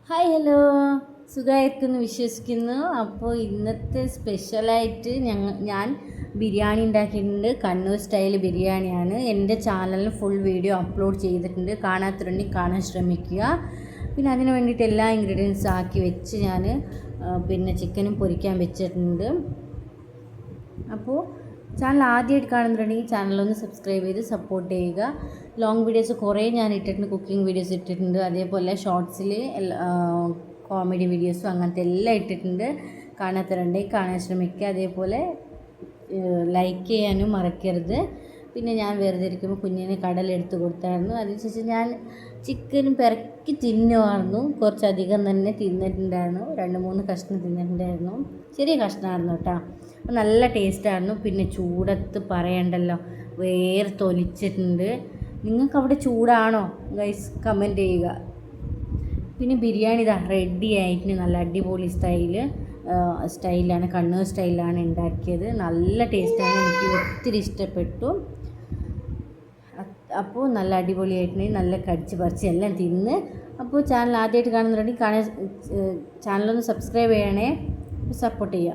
Hi hello, സുഖമായിരിക്കുന്നു വിശ്വസിക്കുന്നു. അപ്പോൾ ഇന്നത്തെ സ്പെഷ്യലായിട്ട് ഞാൻ ബിരിയാണി ഉണ്ടാക്കിയിട്ടുണ്ട്. കണ്ണൂർ സ്റ്റൈൽ ബിരിയാണിയാണ്. എൻ്റെ ചാനലിൽ ഫുൾ വീഡിയോ അപ്ലോഡ് ചെയ്തിട്ടുണ്ട്. കാണാത്തവരുണ്ടെങ്കിൽ കാണാൻ ശ്രമിക്കുക. പിന്നെ അതിന് വേണ്ടിയിട്ട് എല്ലാ ഇൻഗ്രീഡിയൻസ് ആക്കി വെച്ച് ഞാൻ പിന്നെ ചിക്കനും പൊരിക്കാൻ വെച്ചിട്ടുണ്ട്. അപ്പോൾ ചാനൽ ആദ്യമായിട്ട് കാണുന്നുണ്ടെങ്കിൽ ചാനലൊന്ന് സബ്സ്ക്രൈബ് ചെയ്ത് സപ്പോർട്ട് ചെയ്യുക. ലോങ് വീഡിയോസ് കുറേ ഞാൻ ഇട്ടിട്ടുണ്ട്, കുക്കിംഗ് വീഡിയോസ് ഇട്ടിട്ടുണ്ട്, അതേപോലെ ഷോർട്സിൽ കോമഡി വീഡിയോസും അങ്ങനത്തെ എല്ലാം ഇട്ടിട്ടുണ്ട്. കാണാത്തവരുണ്ടെങ്കിൽ കാണാൻ ശ്രമിക്കുക. അതേപോലെ ലൈക്ക് ചെയ്യാനും മറക്കരുത്. പിന്നെ ഞാൻ വെറുതെ ഇരിക്കുമ്പോൾ കുഞ്ഞിന് കടലെടുത്ത് കൊടുത്തായിരുന്നു. അതിനുശേഷം ഞാൻ ചിക്കനും പിറക്കി തിന്നുമായിരുന്നു. കുറച്ചധികം തന്നെ തിന്നിട്ടുണ്ടായിരുന്നു. 2-3 കഷ്ണം തിന്നിട്ടുണ്ടായിരുന്നു. ചെറിയ കഷ്ണമായിരുന്നു കേട്ടോ. നല്ല ടേസ്റ്റായിരുന്നു. പിന്നെ ചൂടത്ത് പറയണ്ടല്ലോ, വേർത്തൊലിച്ചിട്ടുണ്ട്. നിങ്ങൾക്ക് അവിടെ ചൂടാണോ ഗൈസ്? കമൻറ്റ് ചെയ്യുക. പിന്നെ ബിരിയാണി ഇതാ റെഡി ആയിട്ട് നല്ല അടിപൊളി സ്റ്റൈലാണ്, കണ്ണൂർ സ്റ്റൈലാണ് ഉണ്ടാക്കിയത്. നല്ല ടേസ്റ്റാണ്, എനിക്ക് ഒത്തിരി ഇഷ്ടപ്പെട്ടു. അപ്പോൾ നല്ല അടിപൊളിയായിട്ട് നല്ല കടിച്ച് പറിച്ച് എല്ലാം തിന്ന്. അപ്പോൾ ചാനൽ ആദ്യമായിട്ട് കാണുന്നുണ്ടെങ്കിൽ ചാനലൊന്ന് സബ്സ്ക്രൈബ് ചെയ്യണേ, സപ്പോർട്ട് ചെയ്യുക.